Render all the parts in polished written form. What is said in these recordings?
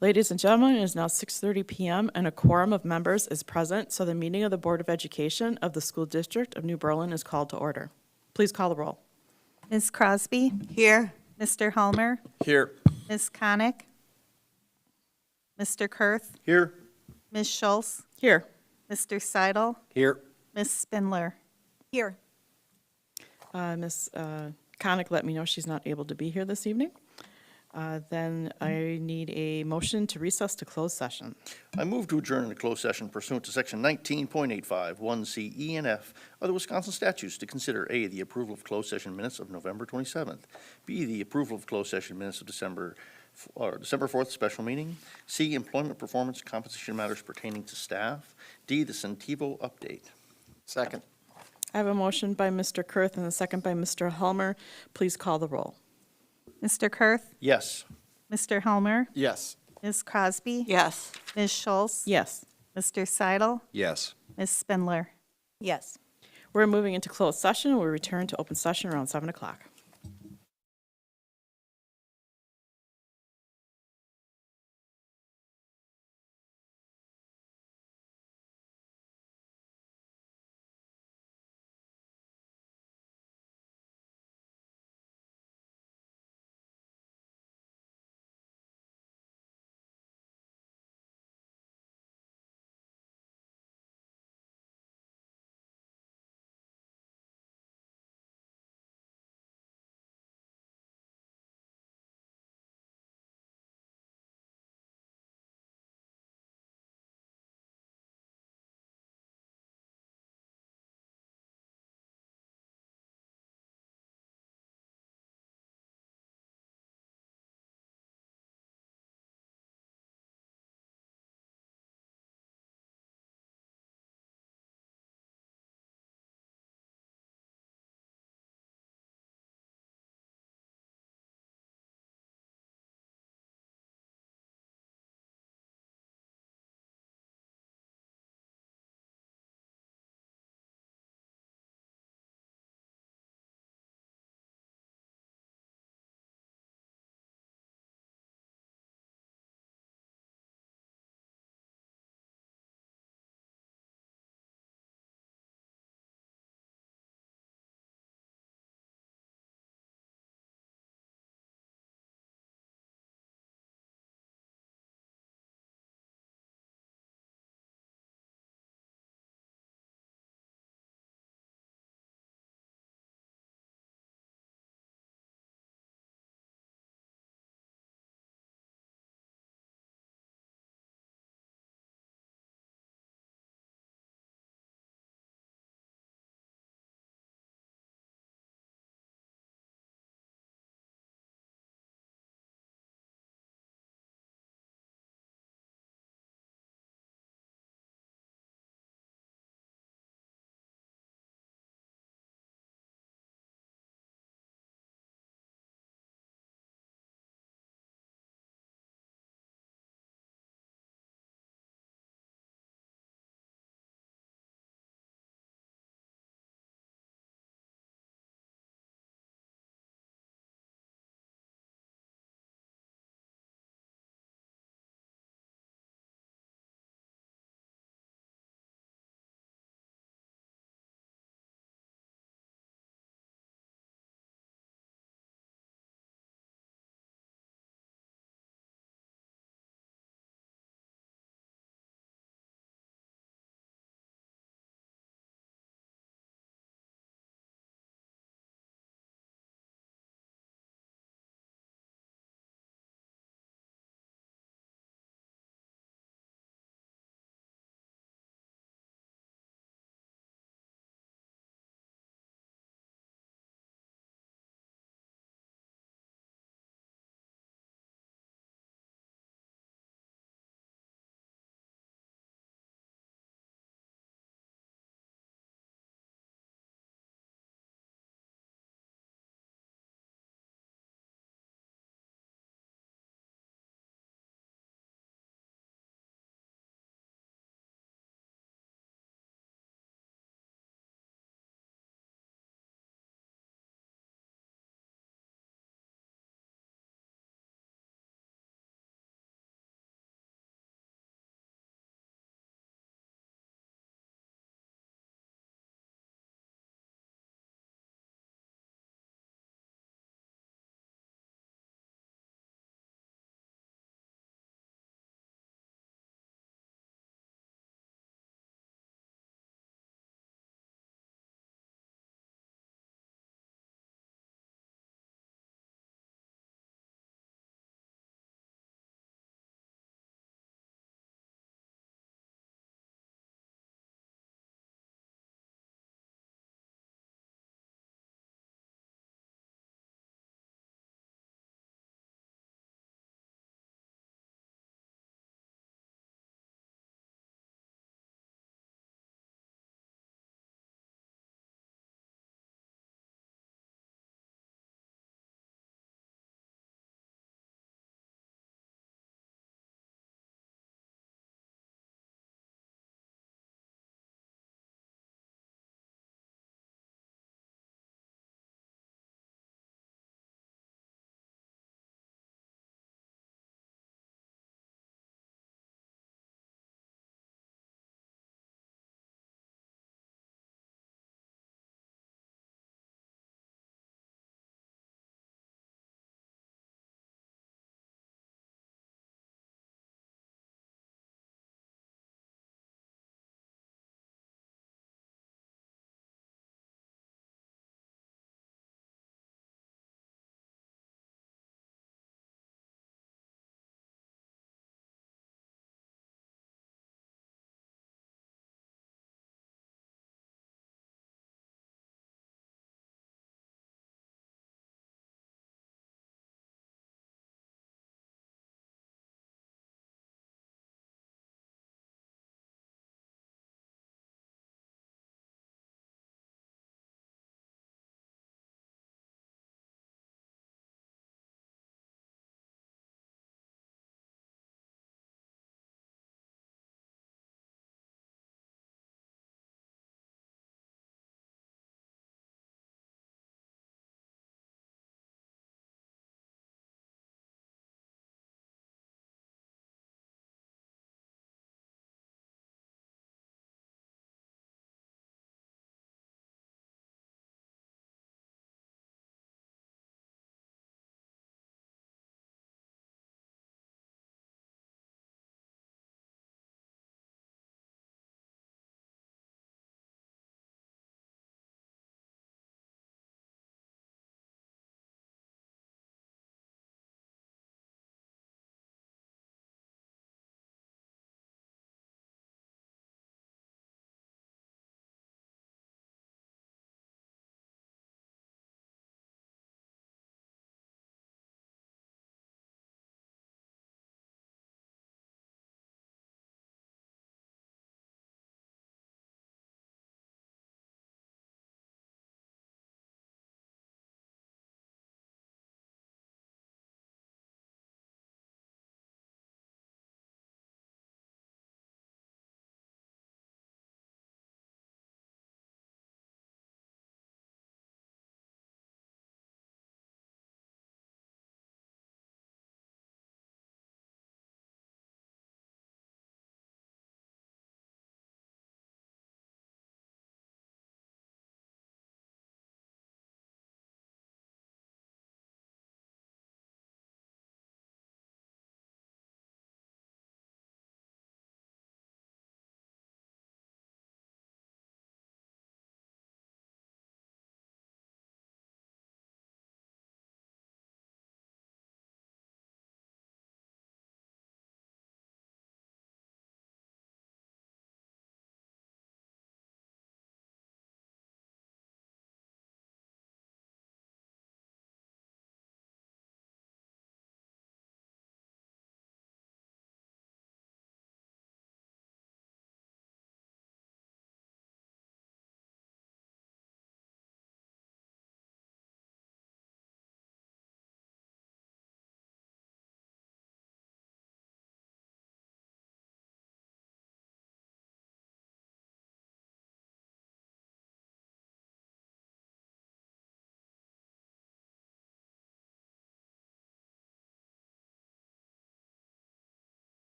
Ladies and gentlemen, it is now 6:30 PM and a quorum of members is present, so the meeting of the Board of Education of the School District of New Berlin is called to order. Please call the roll. Ms. Crosby? Here. Mr. Helmer? Here. Ms. Connick? Mr. Kurth? Here. Ms. Schultz? Here. Mr. Seidel? Here. Ms. Spindler? Here. Ms. Connick let me know she's not able to be here this evening. Then I need a motion to recess to closed session. I move to adjourn into closed session pursuant to Section 19.85, 1C, E, and F of the Wisconsin statutes to consider A, the approval of closed session minutes of November 27th, B, the approval of closed session minutes of December 4th special meeting, C, employment performance compensation matters pertaining to staff, D, the Centivo update. Second. I have a motion by Mr. Kurth and a second by Mr. Helmer. Please call the roll. Mr. Kurth? Yes. Mr. Helmer? Yes. Ms. Crosby? Yes. Ms. Schultz? Yes. Mr. Seidel? Yes. Ms. Spindler? Yes. We're moving into closed session. We'll return to open session around 7 o'clock.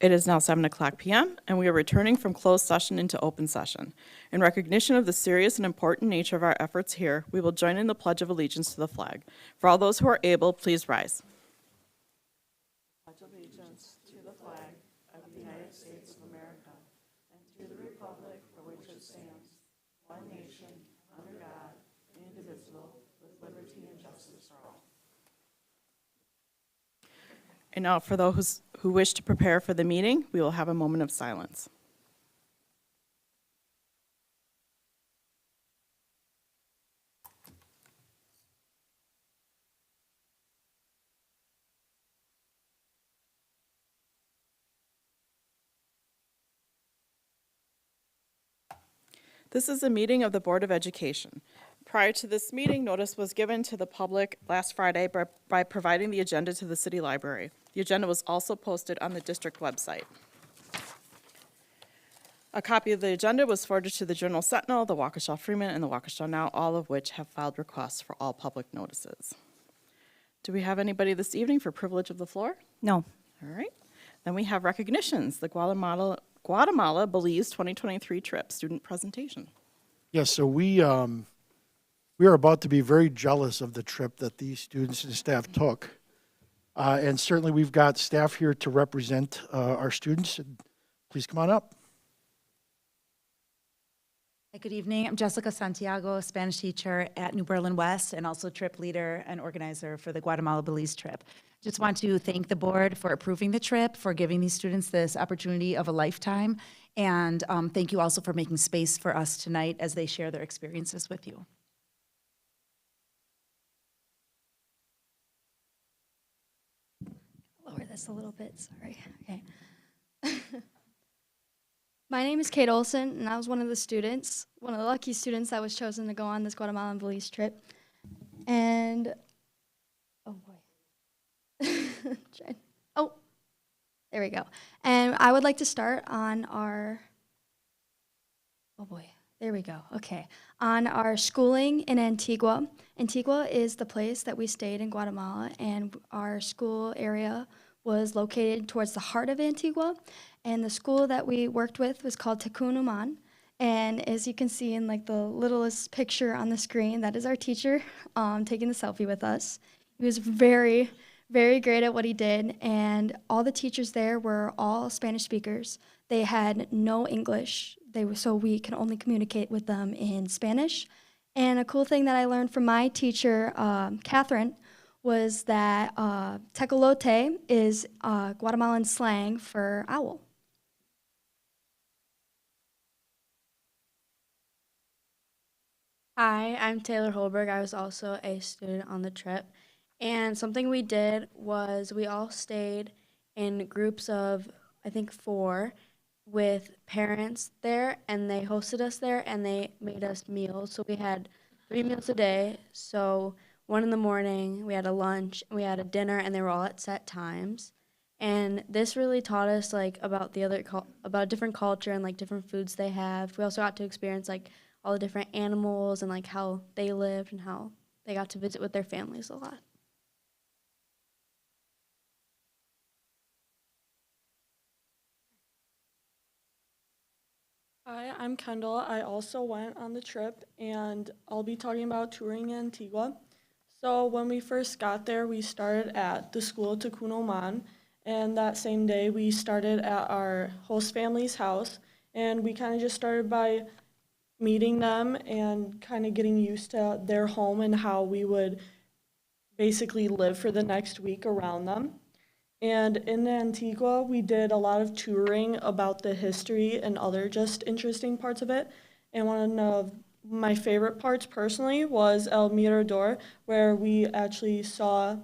It is now 7:00 PM, and we are returning from closed session into open session. In recognition of the serious and important nature of our efforts here, we will join in the Pledge of Allegiance to the flag. For all those who are able, please rise. Pledge allegiance to the flag of the United States of America and to the republic for which it stands, one nation, under God, indivisible, with liberty and justice for all. And now, for those who wish to prepare for the meeting, we will have a moment of silence. This is a meeting of the Board of Education. Prior to this meeting, notice was given to the public last Friday by providing the agenda to the City Library. The agenda was also posted on the district website. A copy of the agenda was forwarded to the Journal Sentinel, the Waukesha Freeman, and the Waukesha Now, all of which have filed requests for all public notices. Do we have anybody this evening for privilege of the floor? No. All right. Then we have recognitions, the Guatemala Belize 2023 trip, student presentation. Yes, so we are about to be very jealous of the trip that these students and staff took. And certainly we've got staff here to represent our students. Please come on up. Hi, good evening. I'm Jessica Santiago, a Spanish teacher at New Berlin West and also trip leader and organizer for the Guatemala Belize trip. Just want to thank the board for approving the trip, for giving these students this opportunity of a lifetime, and thank you also for making space for us tonight as they share their experiences with you. Lower this a little bit, sorry. Okay. My name is Kate Olson, and I was one of the students, one of the lucky students that was chosen to go on this Guatemala and Belize trip. And, oh boy. Oh, there we go. And I would like to start on our, oh boy, there we go, okay. On our schooling in Antigua. Antigua is the place that we stayed in Guatemala, and our school area was located towards the heart of Antigua. And the school that we worked with was called Tecún And as you can see in like the littlest picture on the screen, that is our teacher taking the selfie with us. He was very, very great at what he did. And all the teachers there were all Spanish speakers. They had no English. So we can only communicate with them in Spanish. And a cool thing that I learned from my teacher, Catherine, was that tecolote is Guatemalan slang for owl. Hi, I'm Taylor Holberg. I was also a student on the trip. And something we did was we all stayed in groups of, I think, 4 with parents there, and they hosted us there, and they made us meals. So we had 3 meals a day. So 1 in the morning, we had a lunch, and we had a dinner, and they were all at set times. And this really taught us like about about different culture and like different foods they have. We also got to experience like all the different animals and like how they lived and how they got to visit with their families a lot. Hi, I'm Kendall. I also went on the trip, and I'll be talking about touring Antigua. So when we first got there, we started at the school Tecún, and that same day we started at our host family's house, and we kind of just started by meeting them and kind of getting used to their home and how we would basically live for the next week around them. And in Antigua, we did a lot of touring about the history and other just interesting parts of it. And one of my favorite parts personally was El Mirador, where we actually saw,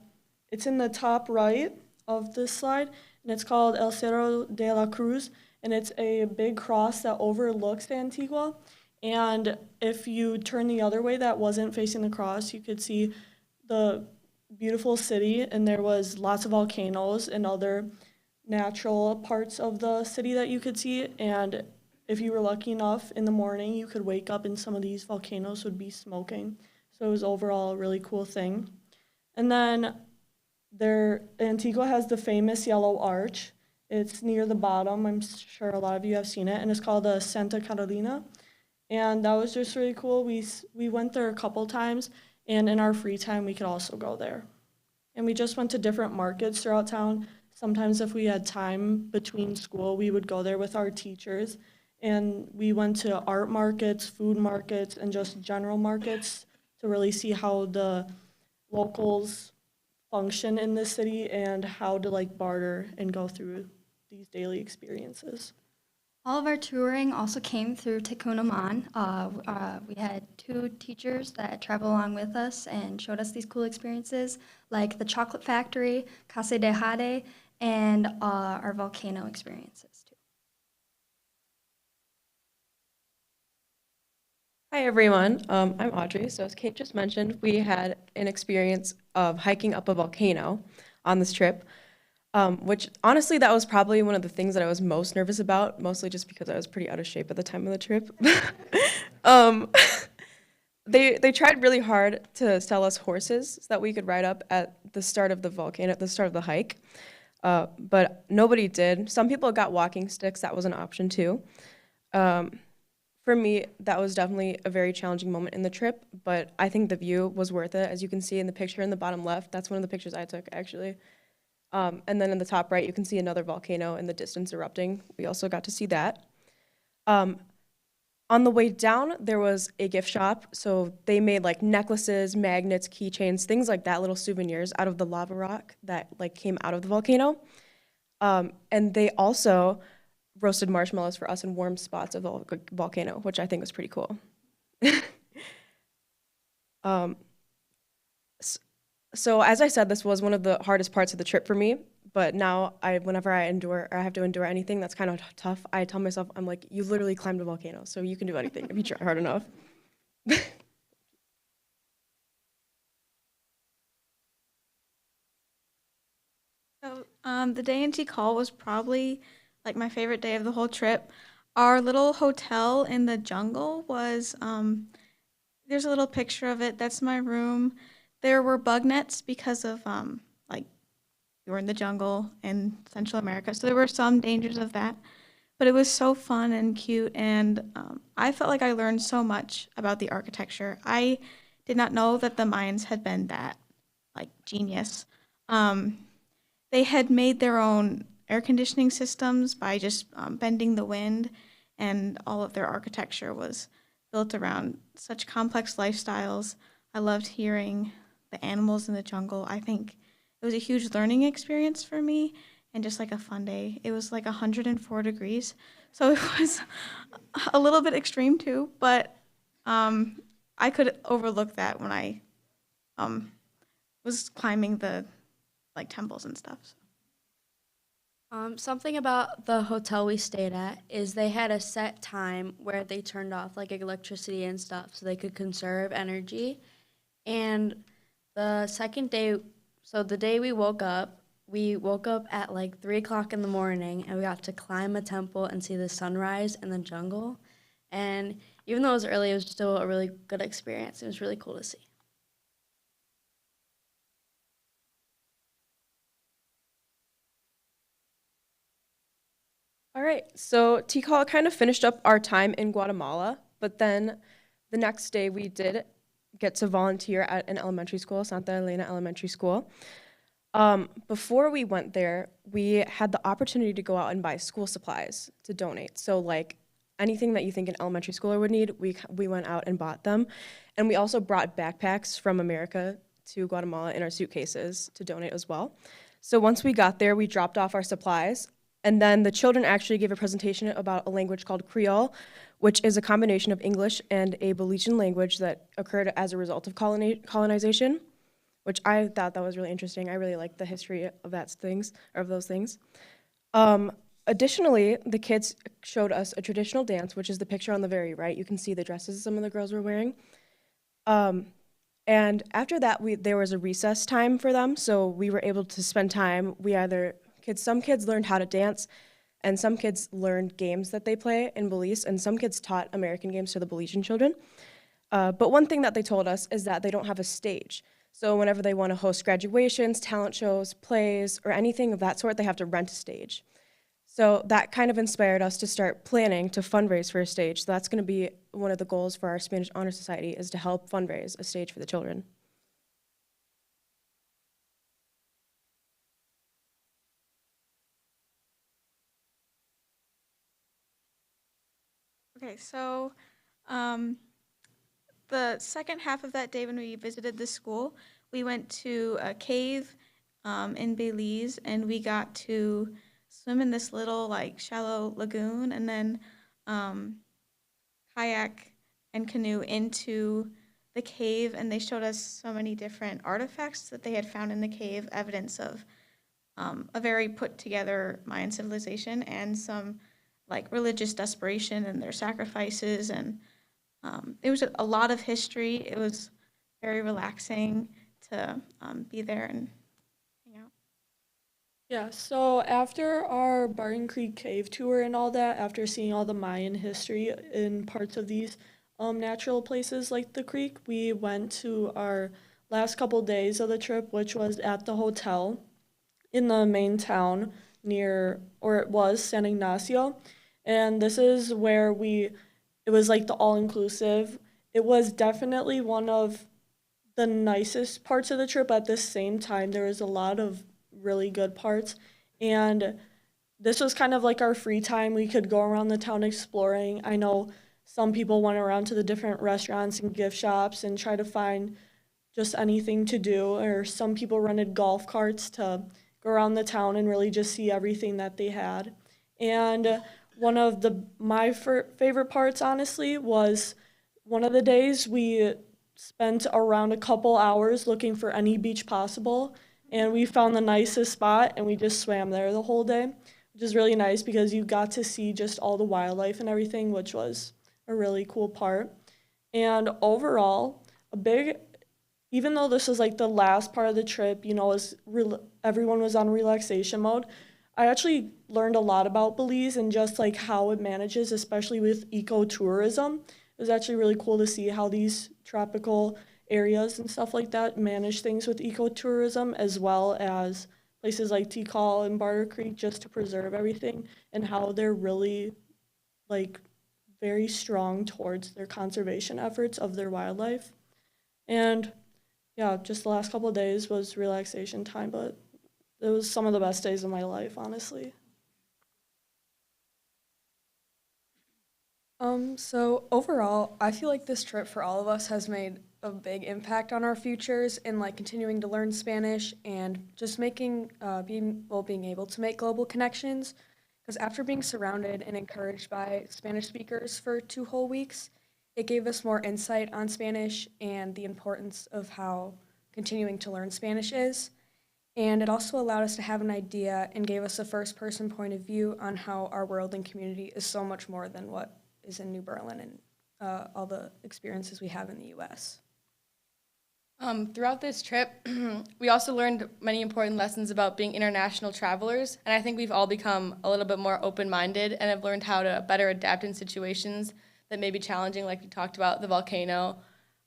it's in the top right of this slide, and it's called El Cerro de la Cruz, and it's a big cross that overlooks Antigua. And if you turn the other way that wasn't facing the cross, you could see the beautiful city, and there was lots of volcanoes and other natural parts of the city that you could see. And if you were lucky enough in the morning, you could wake up and some of these volcanoes would be smoking. So it was overall a really cool thing. And then Antigua has the famous Yellow Arch, It's near the bottom. I'm sure a lot of you have seen it, and it's called Santa Catalina. And that was just really cool. We went there a couple times, and in our free time, we could also go there. And we just went to different markets throughout town. Sometimes if we had time between school, we would go there with our teachers. And we went to art markets, food markets, and just general markets to really see how the locals function in the city and how to like barter and go through these daily experiences. All of our touring also came through Tikkun Oman. We had 2 teachers that traveled along with us and showed us these cool experiences, like the chocolate factory, Casa de Jade, and our volcano experiences too. Hi everyone, I'm Audrey. So as Kate just mentioned, we had an experience of hiking up a volcano on this trip, which honestly, that was probably one of the things that I was most nervous about, mostly just because I was pretty out of shape at the time of the trip. They tried really hard to sell us horses so that we could ride up at the start of the volcano, at the start of the hike, but nobody did. Some people got walking sticks, that was an option too. For me, that was definitely a very challenging moment in the trip, but I think the view was worth it. As you can see in the picture in the bottom left, that's one of the pictures I took, actually. And then in the top right, you can see another volcano in the distance erupting. We also got to see that. On the way down, there was a gift shop. So they made like necklaces, magnets, keychains, things like that, little souvenirs out of the lava rock that like came out of the volcano. And they also roasted marshmallows for us in warm spots of the volcano, which I think was pretty cool. So as I said, this was one of the hardest parts of the trip for me, but now whenever I have to endure anything that's kind of tough, I tell myself, I'm like, you literally climbed a volcano, so you can do anything if you try hard enough. So, the day in Tikal was probably like my favorite day of the whole trip. Our little hotel in the jungle was, there's a little picture of it. That's my room. There were bug nets because of, like, we were in the jungle in Central America. So there were some dangers of that. But it was so fun and cute. And I felt like I learned so much about the architecture. I did not know that the Mayans had been that, like, genius. They had made their own air conditioning systems by just bending the wind, and all of their architecture was built around such complex lifestyles. I loved hearing the animals in the jungle. I think it was a huge learning experience for me and just like a fun day. It was like 104 degrees, so it was a little bit extreme too, but I could overlook that when I was climbing the like temples and stuff. So. Something about the hotel we stayed at is they had a set time where they turned off like electricity and stuff so they could conserve energy. And the second day, so the day we woke up at like 3 o'clock in the morning, and we got to climb a temple and see the sunrise in the jungle. And even though it was early, it was still a really good experience. It was really cool to see. All right, so Tikal kind of finished up our time in Guatemala, but then the next day we did get to volunteer at an elementary school, Santa Elena Elementary School. Before we went there, we had the opportunity to go out and buy school supplies to donate. So like anything that you think an elementary schooler would need, we went out and bought them. And we also brought backpacks from America to Guatemala in our suitcases to donate as well. So once we got there, we dropped off our supplies. And then the children actually gave a presentation about a language called Creole, which is a combination of English and a Belizean language that occurred as a result of colonization, which I thought that was really interesting. I really liked the history of those things. Additionally, the kids showed us a traditional dance, which is the picture on the very right. You can see the dresses some of the girls were wearing. And after that, there was a recess time for them, so we were able to spend time. Some kids learned how to dance, and some kids learned games that they play in Belize, and some kids taught American games to the Belizean children. But one thing that they told us is that they don't have a stage. So whenever they want to host graduations, talent shows, plays, or anything of that sort, they have to rent a stage. So that kind of inspired us to start planning to fundraise for a stage. So that's going to be one of the goals for our Spanish Honor Society, is to help fundraise a stage for the children. Okay, so the second half of that day when we visited the school, we went to a cave in Belize, and we got to swim in this little like shallow lagoon, and then kayak and canoe into the cave, and they showed us so many different artifacts that they had found in the cave, evidence of a very put together Mayan civilization and some like religious desperation and their sacrifices, and it was a lot of history. It was very relaxing to be there and hang out. Yeah, so after our Barton Creek Cave tour and all that, after seeing all the Mayan history in parts of these natural places like the creek, we went to our last couple days of the trip, which was at the hotel in the main town near, or it was San Ignacio. And this is where it was like the all-inclusive. It was definitely one of the nicest parts of the trip. At the same time, there was a lot of really good parts. And this was kind of like our free time. We could go around the town exploring. I know some people went around to the different restaurants and gift shops and try to find just anything to do. Or some people rented golf carts to go around the town and really just see everything that they had. And one of my favorite parts, honestly, was one of the days we spent around a couple hours looking for any beach possible, and we found the nicest spot, and we just swam there the whole day, which is really nice because you got to see just all the wildlife and everything, which was a really cool part. And overall, even though this was like the last part of the trip, everyone was on relaxation mode, I actually learned a lot about Belize and just like how it manages, especially with ecotourism. It was actually really cool to see how these tropical areas and stuff like that manage things with ecotourism, as well as places like Tikal and Barton Creek, just to preserve everything, and how they're really like very strong towards their conservation efforts of their wildlife. And yeah, just the last couple of days was relaxation time, but it was some of the best days of my life, honestly. So overall, I feel like this trip for all of us has made a big impact on our futures in like continuing to learn Spanish and just being able to make global connections. Because after being surrounded and encouraged by Spanish speakers for 2 whole weeks, it gave us more insight on Spanish and the importance of how continuing to learn Spanish is. And it also allowed us to have an idea and gave us a first-person point of view on how our world and community is so much more than what is in New Berlin and all the experiences we have in the U.S. Throughout this trip, we also learned many important lessons about being international travelers, and I think we've all become a little bit more open-minded and have learned how to better adapt in situations that may be challenging, like we talked about the volcano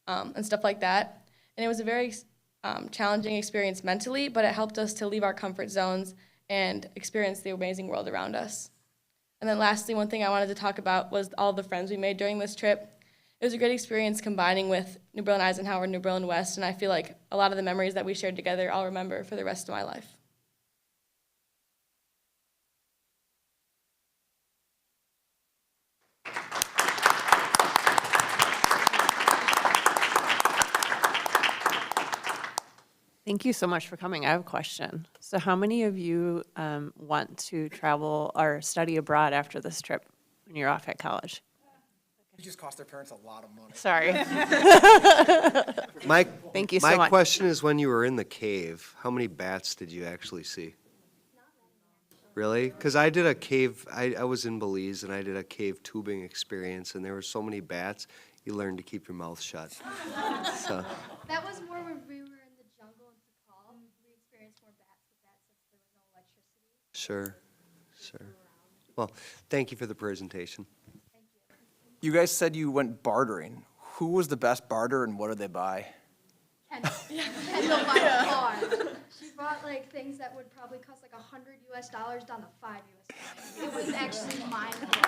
and stuff like that. And it was a very challenging experience mentally, but it helped us to leave our comfort zones and experience the amazing world around us. And then lastly, one thing I wanted to talk about was all the friends we made during this trip. It was a great experience combining with New Berlin Eisenhower and New Berlin West, and I feel like a lot of the memories that we shared together I'll remember for the rest of my life. Thank you so much for coming. I have a question. So how many of you want to travel or study abroad after this trip when you're off at college? It just cost their parents a lot of money. Sorry. Thank you so much. My question is, when you were in the cave, how many bats did you actually see? Really? Because I did a cave, I was in Belize, and I did a cave tubing experience, and there were so many bats, you learned to keep your mouth shut. So. That was more when we were in the jungle in Tikal. We experienced more bats with that since there was no electricity. Sure. Well, thank you for the presentation. You guys said you went bartering. Who was the best barter and what did they buy? Kendall by far. She brought like things that would probably cost like $100 down to $5. It was actually mind-blowing.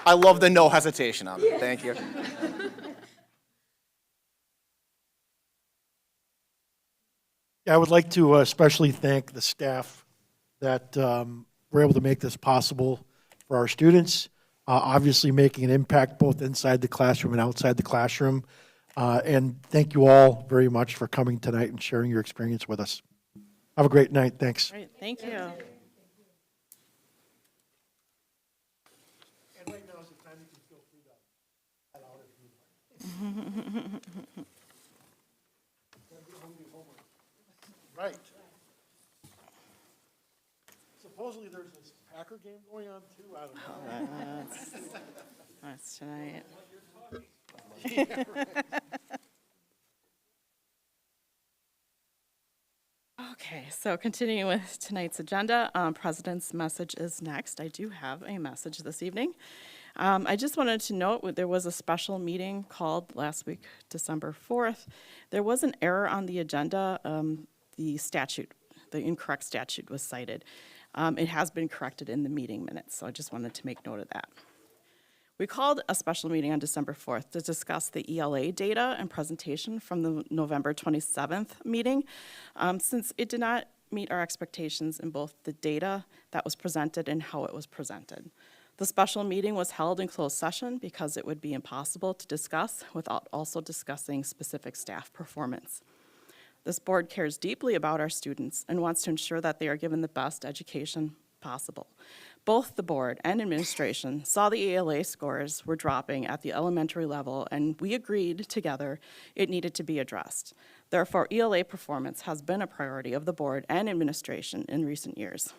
I love the no hesitation on it. Thank you. I would like to especially thank the staff that were able to make this possible for our students, obviously making an impact both inside the classroom and outside the classroom. And thank you all very much for coming tonight and sharing your experience with us. Have a great night. Thanks. Great, thank you. Right. Supposedly there's this Packer game going on too. I don't know. That's tonight. Okay, so continuing with tonight's agenda, President's message is next. I do have a message this evening. I just wanted to note there was a special meeting called last week, December 4th. There was an error on the agenda. The incorrect statute was cited. It has been corrected in the meeting minutes, so I just wanted to make note of that. We called a special meeting on December 4th to discuss the ELA data and presentation from the November 27th meeting. Since it did not meet our expectations in both the data that was presented and how it was presented. The special meeting was held in closed session because it would be impossible to discuss without also discussing specific staff performance. This board cares deeply about our students and wants to ensure that they are given the best education possible. Both the board and administration saw the ELA scores were dropping at the elementary level, and we agreed together it needed to be addressed. Therefore, ELA performance has been a priority of the board and administration in recent years.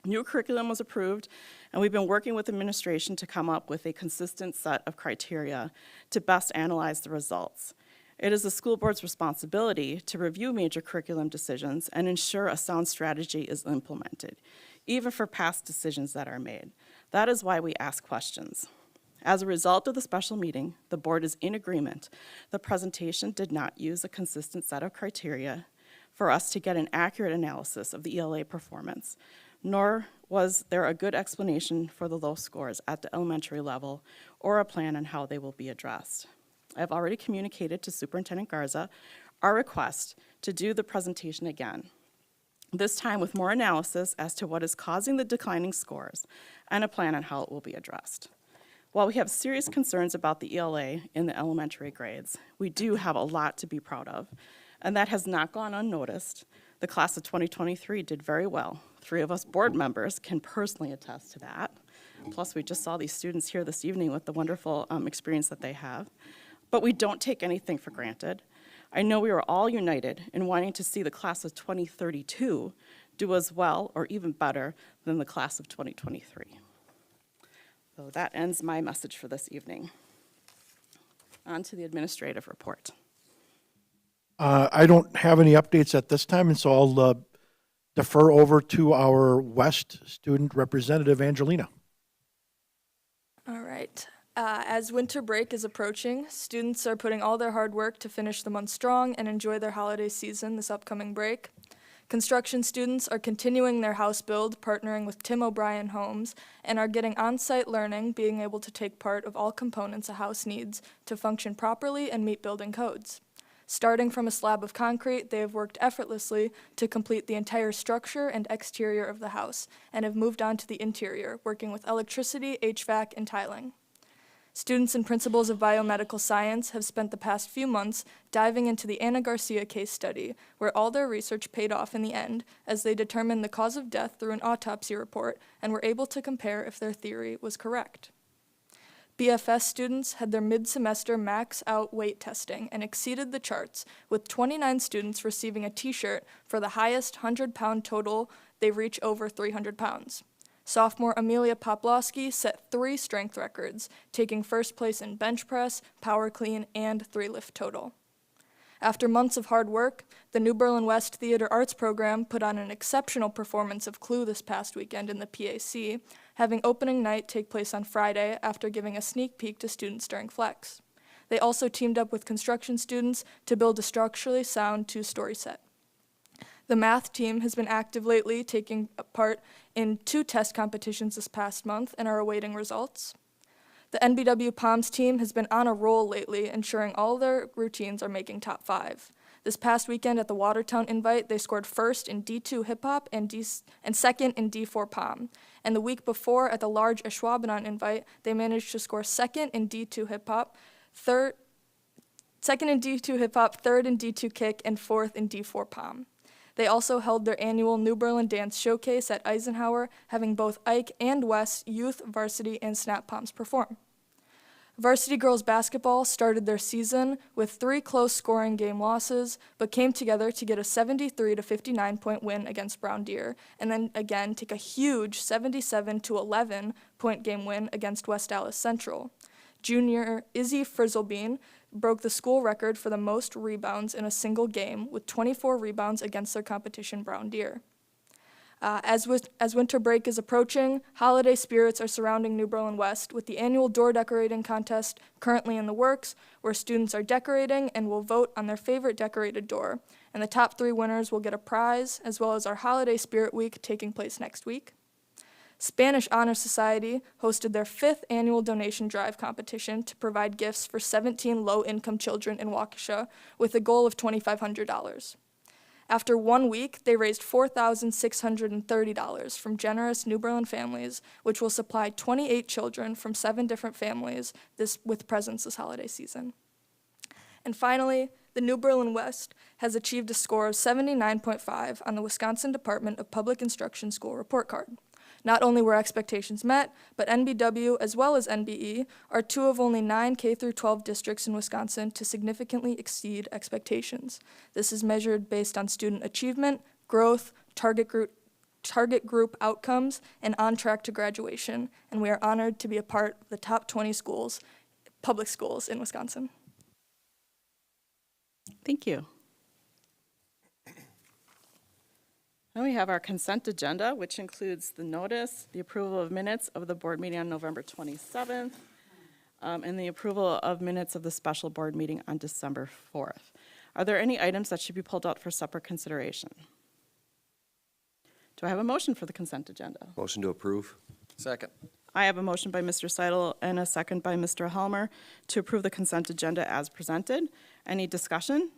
New curriculum was approved, and we've been working with administration to come up with a consistent set of criteria to best analyze the results. It is the school board's responsibility to review major curriculum decisions and ensure a sound strategy is implemented, even for past decisions that are made. That is why we ask questions. As a result of the special meeting, the board is in agreement. The presentation did not use a consistent set of criteria for us to get an accurate analysis of the ELA performance, nor was there a good explanation for the low scores at the elementary level or a plan on how they will be addressed. I've already communicated to Superintendent Garza our request to do the presentation again, this time with more analysis as to what is causing the declining scores and a plan on how it will be addressed. While we have serious concerns about the ELA in the elementary grades, we do have a lot to be proud of, and that has not gone unnoticed. The class of 2023 did very well. 3 of us board members can personally attest to that. Plus, we just saw these students here this evening with the wonderful experience that they have. But we don't take anything for granted. I know we are all united in wanting to see the class of 2032 do as well or even better than the class of 2023. So that ends my message for this evening. On to the administrative report. I don't have any updates at this time, and so I'll defer over to our West student representative, Angelina. All right. As winter break is approaching, students are putting all their hard work to finish the month strong and enjoy their holiday season this upcoming break. Construction students are continuing their house build, partnering with Tim O'Brien Homes, and are getting on-site learning, being able to take part of all components a house needs to function properly and meet building codes. Starting from a slab of concrete, they have worked effortlessly to complete the entire structure and exterior of the house, and have moved on to the interior, working with electricity, HVAC, and tiling. Students and principals of biomedical science have spent the past few months diving into the Anna Garcia case study, where all their research paid off in the end, as they determined the cause of death through an autopsy report and were able to compare if their theory was correct. BFS students had their mid-semester max out weight testing and exceeded the charts, with 29 students receiving a t-shirt for the highest 100-pound total they reach over 300 pounds. Sophomore Amelia Poplowski set 3 strength records, taking first place in bench press, power clean, and 3-lift total. After months of hard work, the New Berlin West Theater Arts Program put on an exceptional performance of Clue this past weekend in the PAC, having opening night take place on Friday after giving a sneak peek to students during Flex. They also teamed up with construction students to build a structurally sound two-story set. The math team has been active lately, taking part in 2 test competitions this past month and are awaiting results. The NBW POMS team has been on a roll lately, ensuring all their routines are making top 5. This past weekend at the Watertown Invite, they scored first in D2 Hip Hop and second in D4 Pom. And the week before at the large Ashwaubenon Invite, they managed to score second in D2 Hip Hop, third in D2 Kick, and fourth in D4 Pom. They also held their annual New Berlin Dance Showcase at Eisenhower, having both Ike and West youth, varsity, and snap poms perform. Varsity girls basketball started their season with 3 close scoring game losses, but came together to get a 73-59 point win against Brown Deer, and then again take a huge 77-11 point game win against West Dallas Central. Junior Izzy Frizzlebean broke the school record for the most rebounds in a single game with 24 rebounds against their competition, Brown Deer. As winter break is approaching, holiday spirits are surrounding New Berlin West with the annual door decorating contest currently in the works, where students are decorating and will vote on their favorite decorated door. And the top 3 winners will get a prize, as well as our Holiday Spirit Week taking place next week. Spanish Honor Society hosted their 5th annual donation drive competition to provide gifts for 17 low-income children in Waukesha with a goal of $2,500. After 1 week, they raised $4,630 from generous New Berlin families, which will supply 28 children from 7 different families with presents this holiday season. And finally, the New Berlin West has achieved a score of 79.5 on the Wisconsin Department of Public Instruction School Report Card. Not only were expectations met, but NBW as well as NBE are 2 of only 9 K-12 districts in Wisconsin to significantly exceed expectations. This is measured based on student achievement, growth, target group outcomes, and on track to graduation, and we are honored to be a part of the top 20 schools, public schools in Wisconsin. Thank you. Now we have our consent agenda, which includes the notice, the approval of minutes of the board meeting on November 27th, and the approval of minutes of the special board meeting on December 4th. Are there any items that should be pulled out for separate consideration? Do I have a motion for the consent agenda? Motion to approve. Second. I have a motion by Mr. Seidel and a second by Mr. Helmer to approve the consent agenda as presented. Any discussion?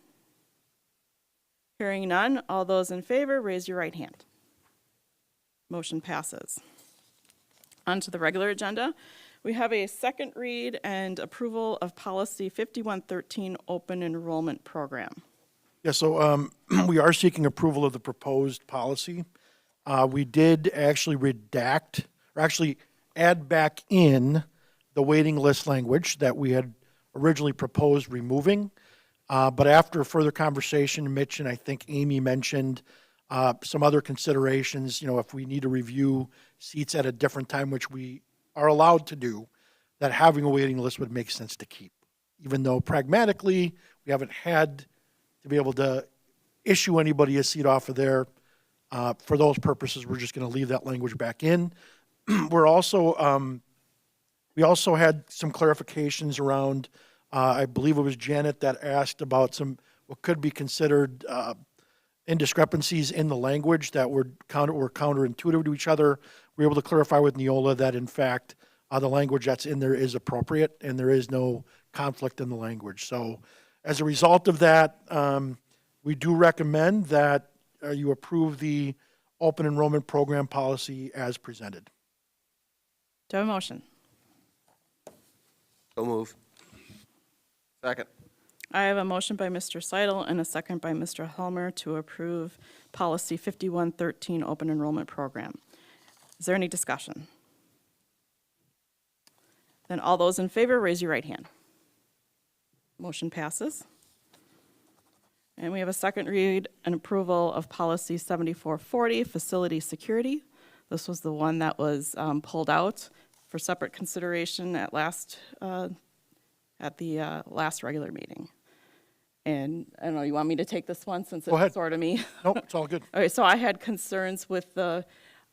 Hearing none, all those in favor, raise your right hand. Motion passes. On to the regular agenda. We have a second read and approval of policy 5113, open enrollment program. Yeah, so we are seeking approval of the proposed policy. We did actually redact, or actually add back in the waiting list language that we had originally proposed removing. But after further conversation, Mitch and I think Amy mentioned some other considerations, if we need to review seats at a different time, which we are allowed to do, that having a waiting list would make sense to keep. Even though pragmatically, we haven't had to be able to issue anybody a seat off of there. For those purposes, we're just going to leave that language back in. We're also, we also had some clarifications around, I believe it was Janet that asked about some, what could be considered indiscrepancies in the language that were counterintuitive to each other. We were able to clarify with Neola that in fact, the language that's in there is appropriate and there is no conflict in the language. So as a result of that, we do recommend that you approve the open enrollment program policy as presented. Do I have a motion? So move. Second. I have a motion by Mr. Seidel and a second by Mr. Helmer to approve policy 5113, open enrollment program. Is there any discussion? Then all those in favor, raise your right hand. Motion passes. And we have a second read and approval of policy 7440, facility security. This was the one that was pulled out for separate consideration at the last regular meeting. And I don't know, you want me to take this one since it's sort of me? Nope, it's all good. Okay, so I had concerns with the,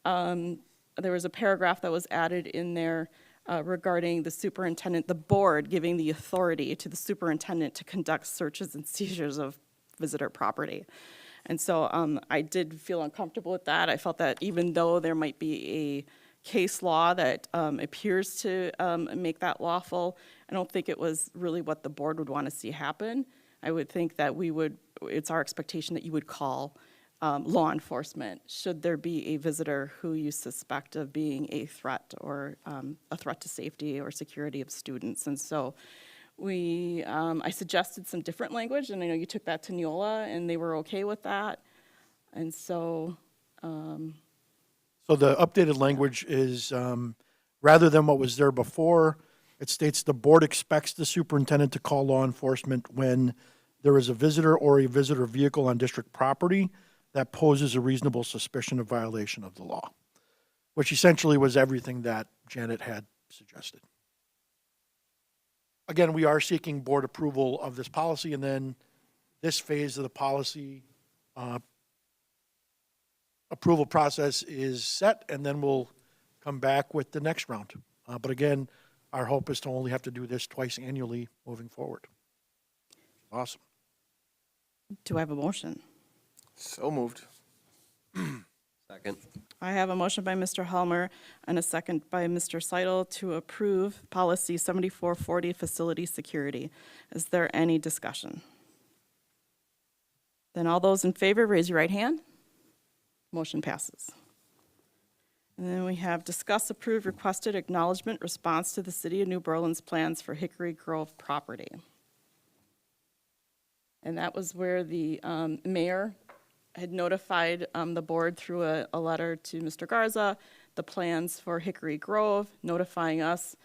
there was a paragraph that was added in there regarding the superintendent, the board giving the authority to the superintendent to conduct searches and seizures of visitor property. And so I did feel uncomfortable with that. I felt that even though there might be a case law that appears to make that lawful, I don't think it was really what the board would want to see happen. I would think that it's our expectation that you would call law enforcement should there be a visitor who you suspect of being a threat or a threat to safety or security of students. And so I suggested some different language, and I know you took that to Neola, and they were okay with that. And so. So the updated language is, rather than what was there before, it states the board expects the superintendent to call law enforcement when there is a visitor or a visitor vehicle on district property that poses a reasonable suspicion of violation of the law, which essentially was everything that Janet had suggested. Again, we are seeking board approval of this policy, and then this phase of the policy approval process is set, and then we'll come back with the next round. But again, our hope is to only have to do this twice annually moving forward. Awesome. Do I have a motion? So moved. Second. I have a motion by Mr. Helmer and a second by Mr. Seidel to approve policy 7440, facility security. Is there any discussion? Then all those in favor, raise your right hand. Motion passes. And then we have discuss, approve, requested acknowledgement response to the City of New Berlin's plans for Hickory Grove property. And that was where the mayor had notified the board through a letter to Mr. Garza, the plans for Hickory Grove, notifying us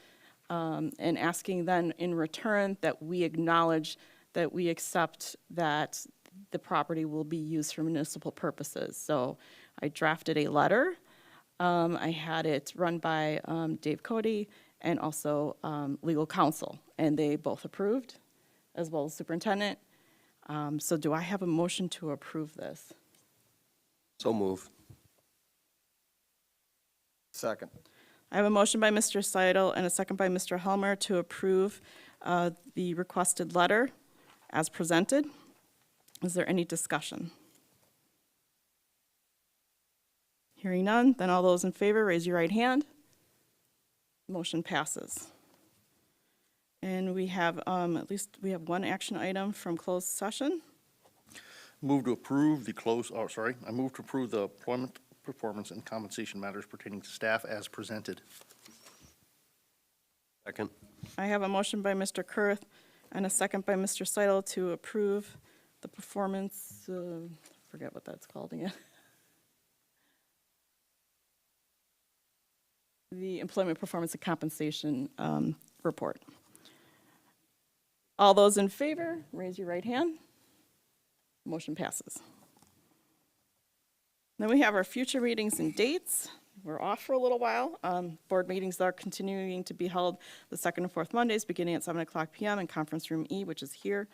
and asking then in return that we acknowledge that we accept that the property will be used for municipal purposes. So I drafted a letter. I had it run by Dave Cody and also legal counsel, and they both approved, as well as superintendent. So do I have a motion to approve this? So move. Second. I have a motion by Mr. Seidel and a second by Mr. Helmer to approve the requested letter as presented. Is there any discussion? Hearing none, then all those in favor, raise your right hand. Motion passes. And we have, at least we have one action item from closed session. Move to approve I move to approve the employment, performance, and compensation matters pertaining to staff as presented. Second. I have a motion by Mr. Kurth and a second by Mr. Seidel to approve the performance, forget what that's called again. The employment, performance, and compensation report. All those in favor, raise your right hand. Motion passes. Then we have our future meetings and dates. We're off for a little while. Board meetings are continuing to be held the second and fourth Mondays, beginning at 7:00 p.m. in Conference Room E, which is here,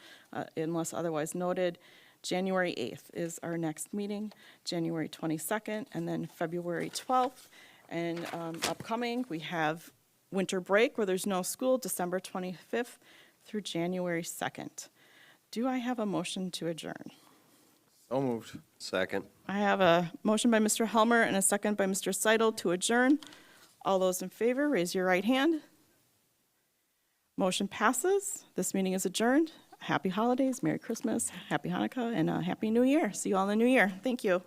unless otherwise noted. January 8th is our next meeting, January 22nd, and then February 12th. And upcoming, we have winter break where there's no school, December 25th through January 2nd. Do I have a motion to adjourn? So moved. Second. I have a motion by Mr. Helmer and a second by Mr. Seidel to adjourn. All those in favor, raise your right hand. Motion passes. This meeting is adjourned. Happy holidays, Merry Christmas, Happy Hanukkah, and a Happy New Year. See you all in the new year. Thank you.